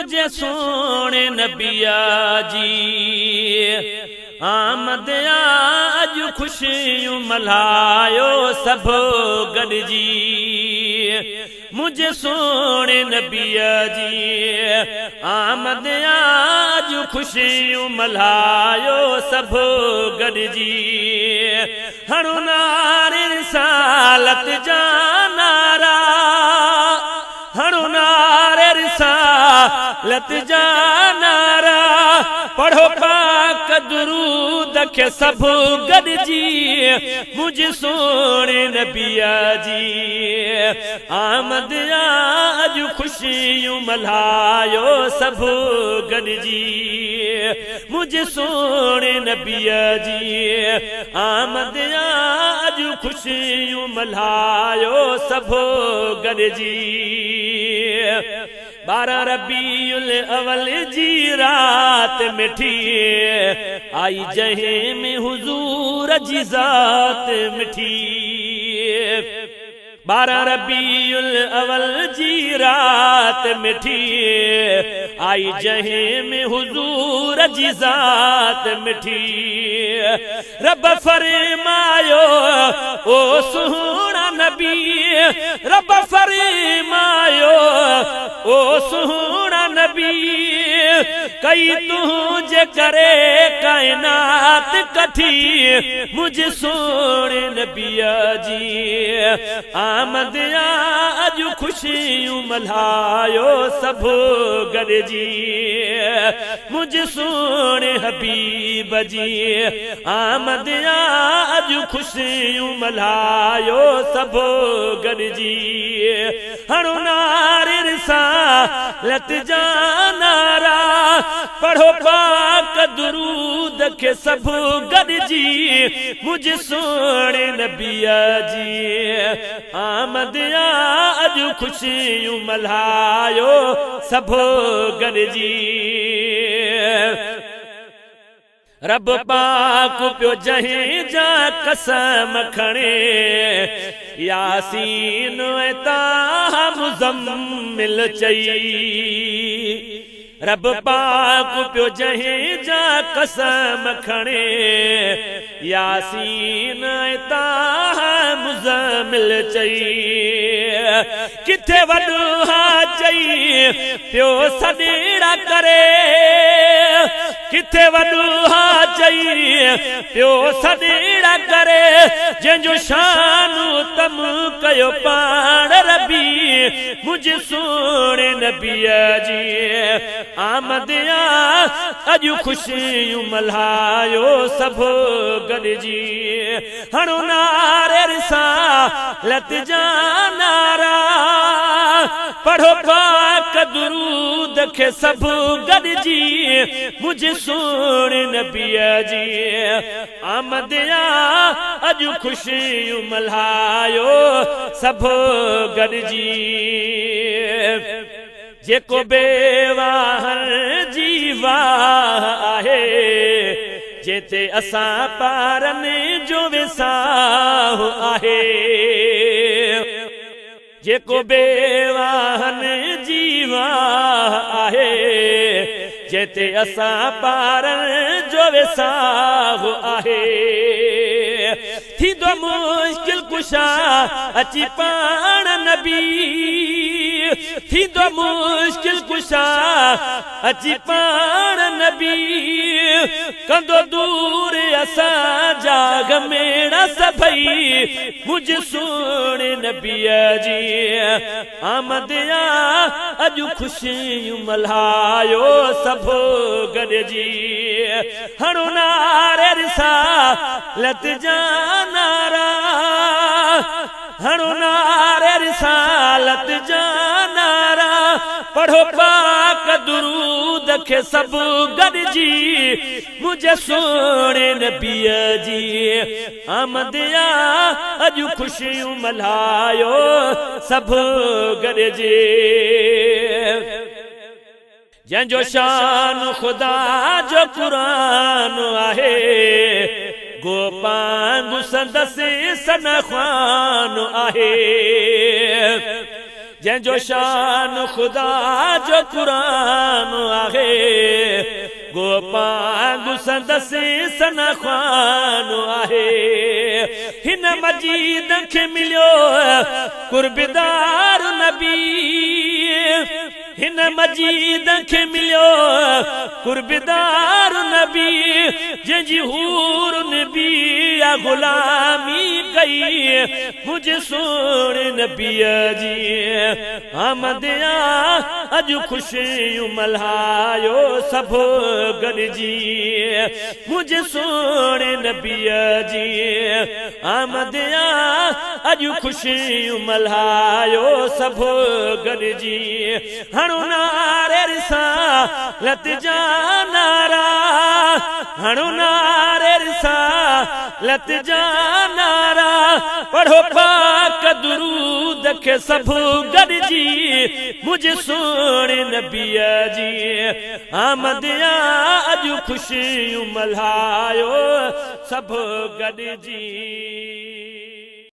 मुझे सोने नबिया जी आमद आज खुशियों मल्हायो सब गॾिजी मुझे सोने नबिया जी आमद आज खुशियों मल्हायो सब गॾिजी हणो नारे रिसालत जा नारा हणो नारे रिसालत जा नारा पढ़ो पाक दुरूद के सब गॾिजी मुझे सोने नबिया जी आमद आज खुशियों मल्हायो सब गॾिजी मुझे सोने नबिया जी आमद आज खुशियों मल्हायो सब गॾिजी 12 रबीउल अवल जी रात मिठी आई जहीं में हुजूर जी ज़ात मिठी 12 रबीउल अवल जी रात मिठी आई जहीं में हुजूर जी ज़ात मिठी रब फरमायो ओ सुहाना नबी रब फरमायो ओ सुहाना नबी कई तुझे करे कायनात कठी मुझे सोने नबिया जी आमद आज खुशियों मल्हायो सब गॾिजी मुझे सोने हबीब जी आमद आज खुशियों मल्हायो सब गॾिजी हणो नारे रिसालत जा नारा पढ़ो पाक दुरूद के सब गॾिजी मुझे सोने नबिया जी आमद आज खुशियों मल्हायो सब गॾिजी रब पाक पियो जहीं जा कसम खणे यासीन ताहा मुज़म्मिल चई रब पाक पियो जहीं जा कसम खणे यासीन ताहा मुज़म्मिल चई किथे वॾा चई पियो सॾेड़ा करे किथे वॾा चई पियो सॾेड़ा करे जंहिंजो शानु तम कयो पाण रबी मुझे सोने नबिया जी आमद अॼु खुशियूं मल्हायो सब गॾिजी हणो नारे रिसालत जा नारा पढ़ो पाक दुरूद के सब गॾिजी मुझे सोने नबिया जी आमद अॼु खुशियूं मल्हायो सब गॾिजी जेको बेवाहन जी वाह आहे जेते असां पारनि जो विसाह आहे जेको बेवाहन जी वाह आहे जेते असां पारनि जो विसाह आहे थींदो मुश्किल कुशा अची पाण नबी थींदो मुश्किल कुशा अची पाण नबी कंदो दूर असां जाग मेड़ा सभई मुझे सोने नबिया जी आमद अॼु खुशियूं मल्हायो सब गॾिजी हणो नारे रिसालत जा नारा हणो नारे रिसालत जा नारा पढ़ो पाक दुरूद के सब गॾिजी मुझे सोने नबिया जी आमद अॼु खुशियूं मल्हायो सब गॾिजी जंहिंजो शान खुदा जो क़ुरान आहे गोपांगु संदसि सन ख़्वान आहे जंहिंजो शान ख़ुदा जो क़ुरान आहे गोपांगु संदसि सना ख़्वान आहे हिन मजीद खे मिलियो कुर्बदार नबी हिन मजीद खे मिलियो कुर्बदार नबी जंहिंजी हूर नबी गुलामी कई मुझे सोने नबीअ जी आमद अॼु ख़ुशियूं मल्हायो सभु गॾिजी मुझे सोने नबीअ जी आमद अॼु ख़ुशियूं मल्हायो सभु गॾिजी हणो नारे रिसालत जा नारा हणो नारे रिसालत जा नारा पढ़ो पाक दुरूद खे सभु गॾिजी मुझे सोने नबीअ जी आमद अॼु ख़ुशियूं मल्हायो सभु गॾिजी